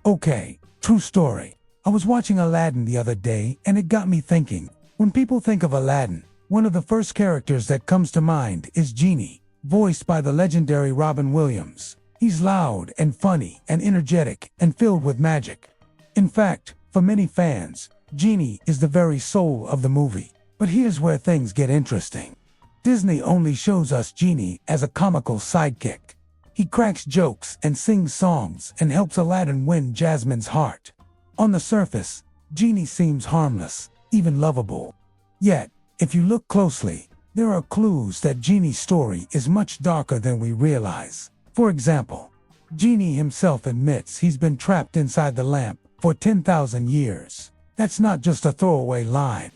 Okay, true story. I was watching Aladdin the other day and it got me thinking. When people think of Aladdin, one of the first characters that comes to mind is Genie, voiced by the legendary Robin Williams. He's loud and funny and energetic and filled with magic. In fact, for many fans, Genie is the very soul of the movie. But here's where things get interesting. Disney only shows us Genie as a comical sidekick. He cracks jokes and sings songs and helps Aladdin win Jasmine's heart. On the surface, Genie seems harmless, even lovable. Yet, if you look closely, there are clues that Genie's story is much darker than we realize. For example, Genie himself admits he's been trapped inside the lamp for 10,000 years. That's not just a throwaway line.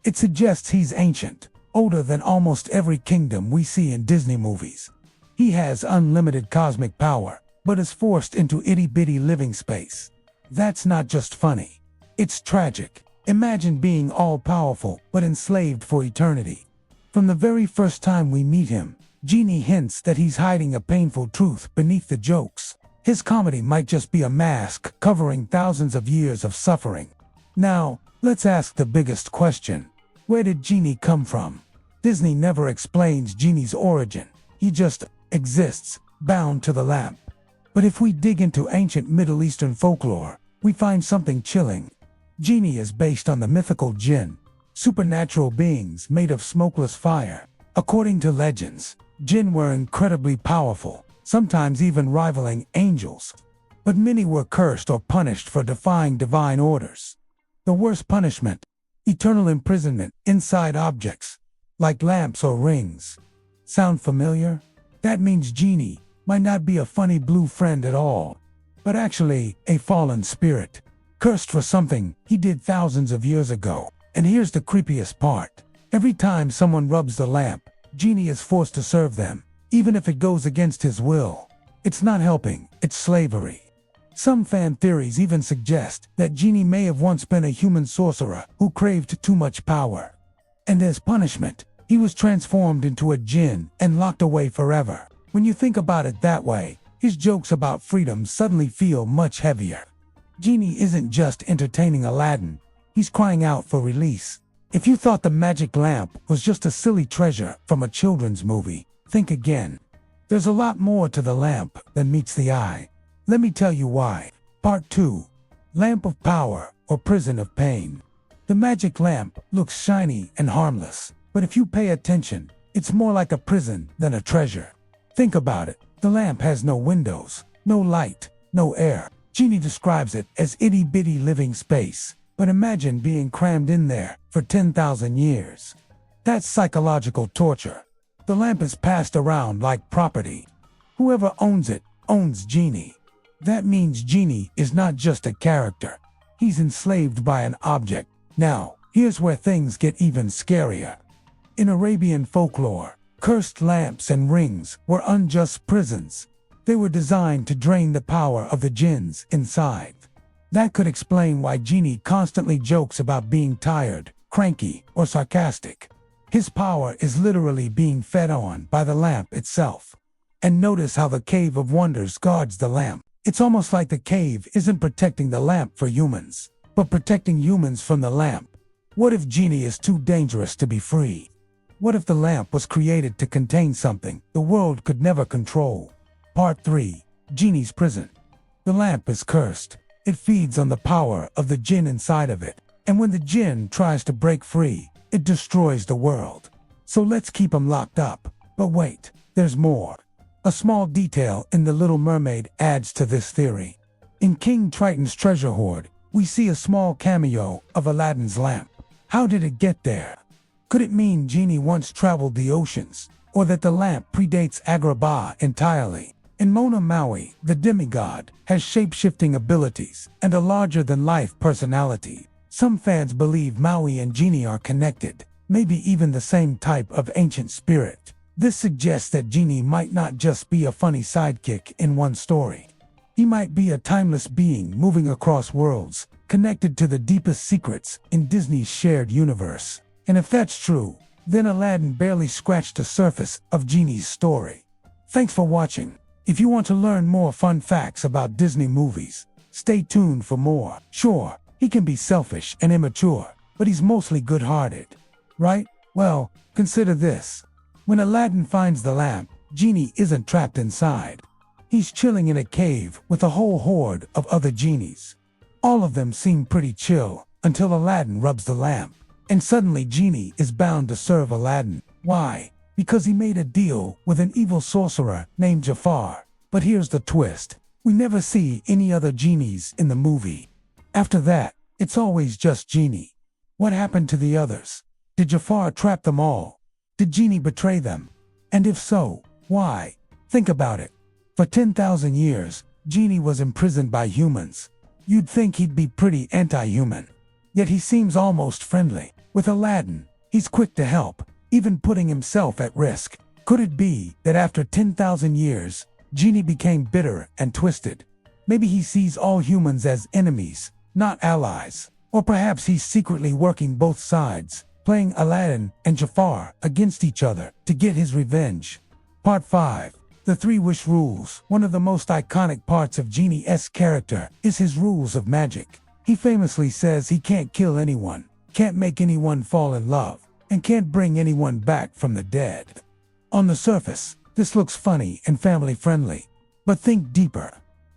It suggests he's ancient, older than almost every kingdom we see in Disney movies. He has unlimited cosmic power, but is forced into itty-bitty living space. That's not just funny. It's tragic. Imagine being all-powerful, but enslaved for eternity. From the very first time we meet him, Genie hints that he's hiding a painful truth beneath the jokes. His comedy might just be a mask covering thousands of years of suffering. Now, let's ask the biggest question. Where did Genie come from? Disney never explains Genie's origin. He just exists, bound to the lamp. But if we dig into ancient Middle Eastern folklore, we find something chilling. Genie is based on the mythical jinn, supernatural beings made of smokeless fire. According to legends, jinn were incredibly powerful, sometimes even rivaling angels. But many were cursed or punished for defying divine orders. The worst punishment: eternal imprisonment inside objects, like lamps or rings. Sound familiar? That means Genie might not be a funny blue friend at all, but actually a fallen spirit, cursed for something he did thousands of years ago. And here's the creepiest part. Every time someone rubs the lamp, Genie is forced to serve them, even if it goes against his will. It's not helping, it's slavery. Some fan theories even suggest that Genie may have once been a human sorcerer who craved too much power. And as punishment, he was transformed into a jinn and locked away forever. When you think about it that way, his jokes about freedom suddenly feel much heavier. Genie isn't just entertaining Aladdin, he's crying out for release. If you thought the magic lamp was just a silly treasure from a children's movie, think again. There's a lot more to the lamp than meets the eye. Let me tell you why. Part 2. Lamp of Power or Prison of Pain. The magic lamp looks shiny and harmless, but if you pay attention, it's more like a prison than a treasure. Think about it. The lamp has no windows, no light, no air. Genie describes it as itty-bitty living space, but imagine being crammed in there for 10,000 years. That's psychological torture. The lamp is passed around like property. Whoever owns it owns Genie. That means Genie is not just a character. He's enslaved by an object. Now, here's where things get even scarier. In Arabian folklore, cursed lamps and rings were unjust prisons. They were designed to drain the power of the jinns inside. That could explain why Genie constantly jokes about being tired, cranky, or sarcastic. His power is literally being fed on by the lamp itself. And notice how the Cave of Wonders guards the lamp. It's almost like the cave isn't protecting the lamp for humans, but protecting humans from the lamp. What if Genie is too dangerous to be free? What if the lamp was created to contain something the world could never control? Part 3. Genie's Prison. The lamp is cursed. It feeds on the power of the jinn inside of it, and when the jinn tries to break free, it destroys the world. So let's keep him locked up. But wait, there's more. A small detail in The Little Mermaid adds to this theory. In King Triton's treasure hoard, we see a small cameo of Aladdin's lamp. How did it get there? Could it mean Genie once traveled the oceans, or that the lamp predates Agrabah entirely? In Mona Maui, the demigod has shape-shifting abilities and a larger-than-life personality. Some fans believe Maui and Genie are connected, maybe even the same type of ancient spirit. This suggests that Genie might not just be a funny sidekick in one story. He might be a timeless being moving across worlds, connected to the deepest secrets in Disney's shared universe. And if that's true, then Aladdin barely scratched the surface of Genie's story. Thanks for watching. If you want to learn more fun facts about Disney movies, Stay tuned for more. Sure, he can be selfish and immature, but he's mostly good-hearted. Right? Well, consider this. When Aladdin finds the lamp, Genie isn't trapped inside. He's chilling in a cave with a whole horde of other genies. All of them seem pretty chill until Aladdin rubs the lamp. And suddenly Genie is bound to serve Aladdin. Why? Because he made a deal with an evil sorcerer named Jafar. But here's the twist. We never see any other genies in the movie. After that, it's always just Genie. What happened to the others? Did Jafar trap them all? Did Genie betray them? And if so, why? Think about it. For 10,000 years, Genie was imprisoned by humans. You'd think he'd be pretty anti-human. Yet he seems almost friendly. With Aladdin, he's quick to help, even putting himself at risk. Could it be that after 10,000 years, Genie became bitter and twisted? Maybe he sees all humans as enemies, not allies. Or perhaps he's secretly working both sides, playing Aladdin and Jafar against each other to get his revenge. Part 5. The Three Wish Rules. One of the most iconic parts of Genie's character is his rules of magic. He famously says he can't kill anyone, can't make anyone fall in love, and can't bring anyone back from the dead. On the surface, this looks funny and family-friendly. But think deeper.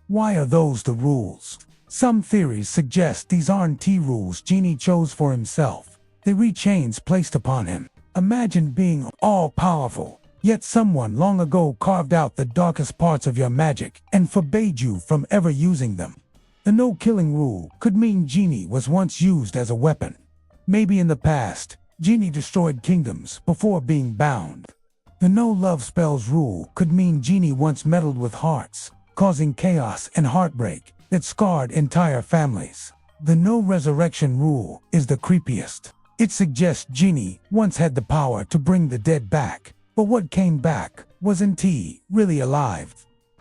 Why are those the rules? Some theories suggest these aren't rules Genie chose for himself. They read chains placed upon him. Imagine being all-powerful, yet someone long ago carved out the darkest parts of your magic and forbade you from ever using them. The no-killing rule could mean Genie was once used as a weapon. Maybe in the past, Genie destroyed kingdoms before being bound. The no-love spells rule could mean Genie once meddled with hearts, causing chaos and heartbreak that scarred entire families. The no-resurrection rule is the creepiest. It suggests Genie once had the power to bring the dead back, but what came back wasn't he really alive.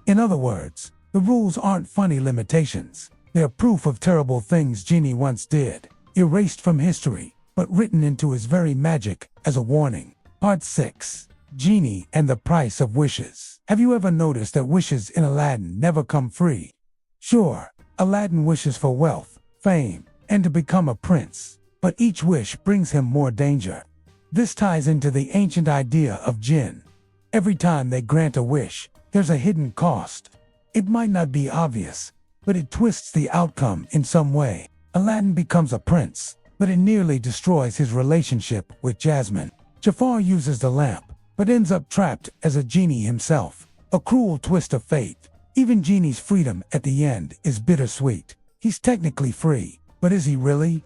In other words, the rules aren't funny limitations. They're proof of terrible things Genie once did, erased from history, but written into his very magic as a warning. Part 6. Genie and the Price of Wishes. Have you ever noticed that wishes in Aladdin never come free? Sure, Aladdin wishes for wealth, fame, and to become a prince, but each wish brings him more danger. This ties into the ancient idea of jinn. Every time they grant a wish, there's a hidden cost. It might not be obvious, but it twists the outcome in some way. Aladdin becomes a prince, but it nearly destroys his relationship with Jasmine. Jafar uses the lamp, but ends up trapped as a genie himself. A cruel twist of fate. Even Genie's freedom at the end is bittersweet. He's technically free, but is he really?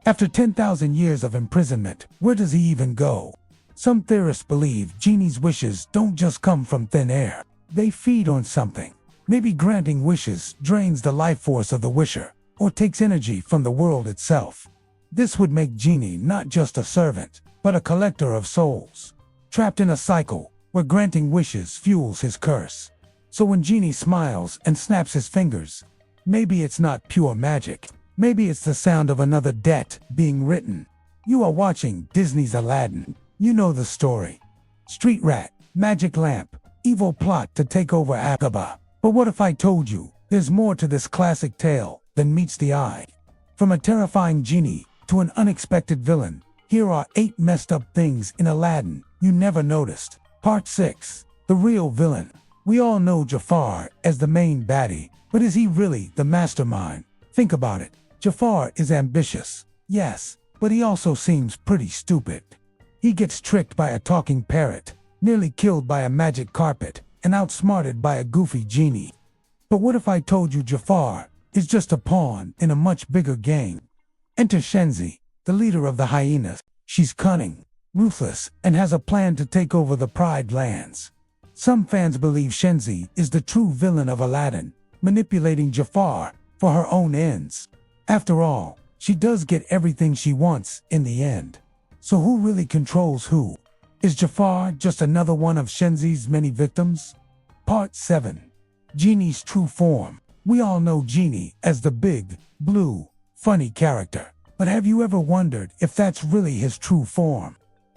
After 10,000 years of imprisonment, where does he even go? Some theorists believe Genie's wishes don't just come from thin air. They feed on something. Maybe granting wishes drains the life force of the wisher, or takes energy from the world itself. This would make Genie not just a servant, but a collector of souls, trapped in a cycle where granting wishes fuels his curse. So when Genie smiles and snaps his fingers, maybe it's not pure magic. Maybe it's the sound of another debt being written. You are watching Disney's Aladdin. You know the story. Street rat, magic lamp, evil plot to take over Aqaba. But what if I told you there's more to this classic tale than meets the eye? From a terrifying genie to an unexpected villain, here are 8 messed up things in Aladdin you never noticed. Part 6. The Real Villain. We all know Jafar as the main baddie, but is he really the mastermind? Think about it. Jafar is ambitious, yes, but he also seems pretty stupid. He gets tricked by a talking parrot, nearly killed by a magic carpet, and outsmarted by a goofy genie. But what if I told you Jafar is just a pawn in a much bigger game? Enter Shenzi, the leader of the hyenas. She's cunning, ruthless, and has a plan to take over the Pride Lands. Some fans believe Shenzi is the true villain of Aladdin, manipulating Jafar for her own ends. After all, she does get everything she wants in the end. So who really controls who? Is Jafar just another one of Shenzi's many victims? Part 7. Genie's True Form. We all know Genie as the big, blue, funny character. But have you ever wondered if that's really his true form?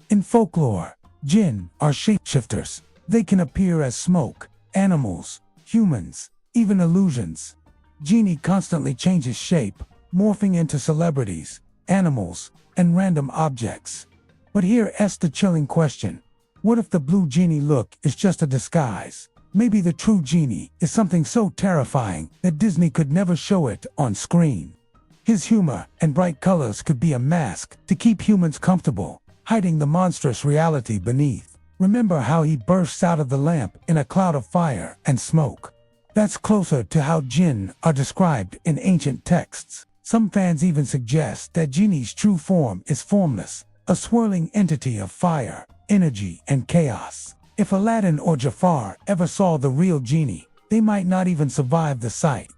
In folklore, jinn are shapeshifters. They can appear as smoke, animals, humans, even illusions. Genie constantly changes shape, morphing into celebrities, animals, and random objects. But here's the chilling question. What if the blue genie look is just a disguise? Maybe the true genie is something so terrifying that Disney could never show it on screen. His humor and bright colors could be a mask to keep humans comfortable, hiding the monstrous reality beneath. Remember how he bursts out of the lamp in a cloud of fire and smoke? That's closer to how jinn are described in ancient texts. Some fans even suggest that Genie's true form is formless, a swirling entity of fire, energy, and chaos. If Aladdin or Jafar ever saw the real Genie, they might not even survive the sight.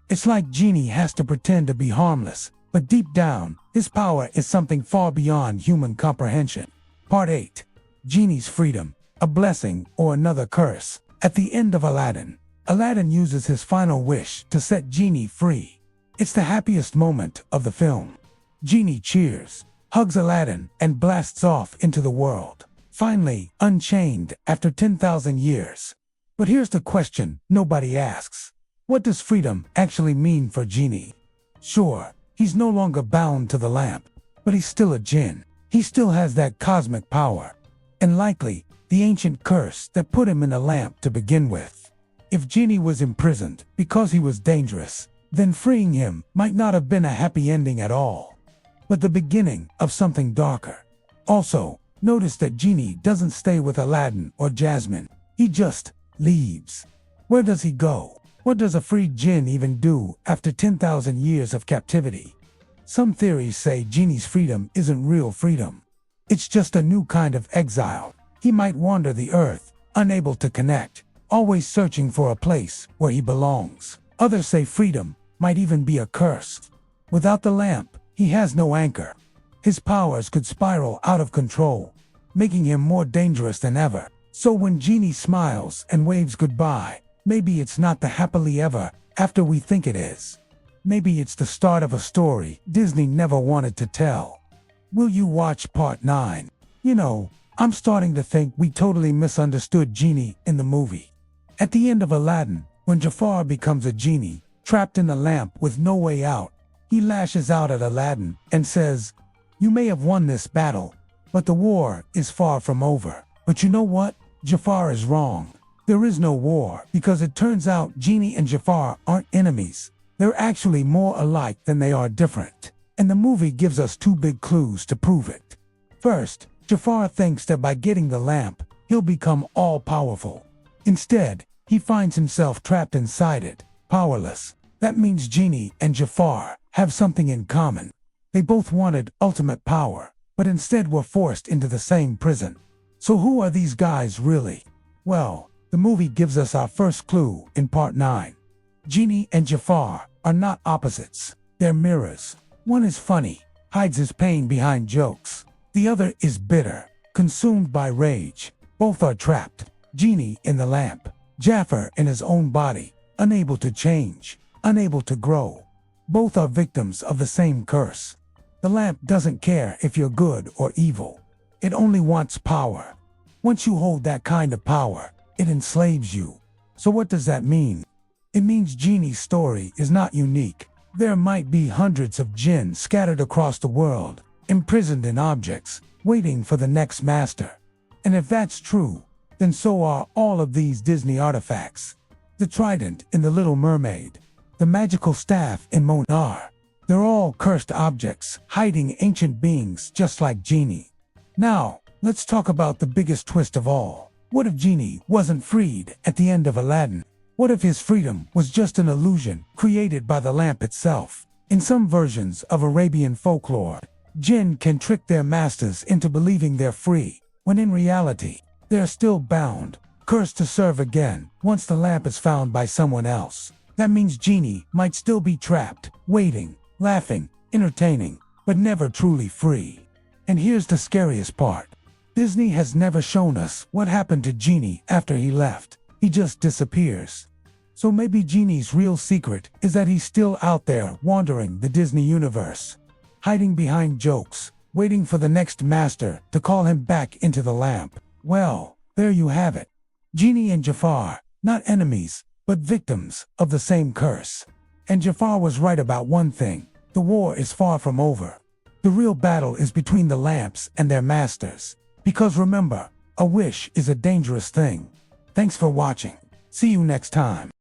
It's like Genie has to pretend to be harmless, but deep down, his power is something far beyond human comprehension. Part 8. Genie's freedom, a blessing or another curse. At the end of Aladdin, Aladdin uses his final wish to set Genie free. It's the happiest moment of the film. Genie cheers, hugs Aladdin, and blasts off into the world, finally unchained after 10,000 years. But here's the question nobody asks. What does freedom actually mean for Genie? Sure, he's no longer bound to the lamp, but he's still a jinn. He still has that cosmic power, and likely the ancient curse that put him in a lamp to begin with. If Genie was imprisoned because he was dangerous, then freeing him might not have been a happy ending at all, but the beginning of something darker. Also, notice that Genie doesn't stay with Aladdin or Jasmine. He just leaves. Where does he go? What does a freed jinn even do after 10,000 years of captivity? Some theories say Genie's freedom isn't real freedom. It's just a new kind of exile. He might wander the earth, unable to connect, always searching for a place where he belongs. Others say freedom might even be a curse. Without the lamp, he has no anchor. His powers could spiral out of control, making him more dangerous than ever. So when Genie smiles and waves goodbye, maybe it's not the happily ever after we think it is. Maybe it's the start of a story Disney never wanted to tell. Will you watch Part 9? You know, I'm starting to think we totally misunderstood Genie in the movie. At the end of Aladdin, when Jafar becomes a genie, trapped in a lamp with no way out, he lashes out at Aladdin and says, "You may have won this battle, but the war is far from over." But you know what? Jafar is wrong. There is no war, because it turns out Genie and Jafar aren't enemies. They're actually more alike than they are different. And the movie gives us two big clues to prove it. First, Jafar thinks that by getting the lamp, he'll become all-powerful. Instead, he finds himself trapped inside it, powerless. That means Genie and Jafar have something in common. They both wanted ultimate power, but instead were forced into the same prison. So who are these guys really? Well, the movie gives us our first clue in Part 9. Genie and Jafar are not opposites. They're mirrors. One is funny, hides his pain behind jokes. The other is bitter, consumed by rage. Both are trapped. Genie in the lamp, Jafar in his own body, unable to change, unable to grow. Both are victims of the same curse. The lamp doesn't care if you're good or evil. It only wants power. Once you hold that kind of power, it enslaves you. So what does that mean? It means Genie's story is not unique. There might be hundreds of jinn scattered across the world, imprisoned in objects, waiting for the next master. And if that's true, then so are all of these Disney artifacts. The trident in The Little Mermaid, the magical staff in Monar. They're all cursed objects, hiding ancient beings just like Genie. Now, let's talk about the biggest twist of all. What if Genie wasn't freed at the end of Aladdin? What if his freedom was just an illusion created by the lamp itself? In some versions of Arabian folklore, jinn can trick their masters into believing they're free, when in reality, they're still bound, cursed to serve again once the lamp is found by someone else. That means Genie might still be trapped, waiting, laughing, entertaining, but never truly free. And here's the scariest part. Disney has never shown us what happened to Genie after he left. He just disappears. So maybe Genie's real secret is that he's still out there wandering the Disney universe, hiding behind jokes, waiting for the next master to call him back into the lamp. Well, there you have it. Genie and Jafar, not enemies, but victims of the same curse. And Jafar was right about one thing: the war is far from over. The real battle is between the lamps and their masters. Because remember, a wish is a dangerous thing. Thanks for watching. See you next time.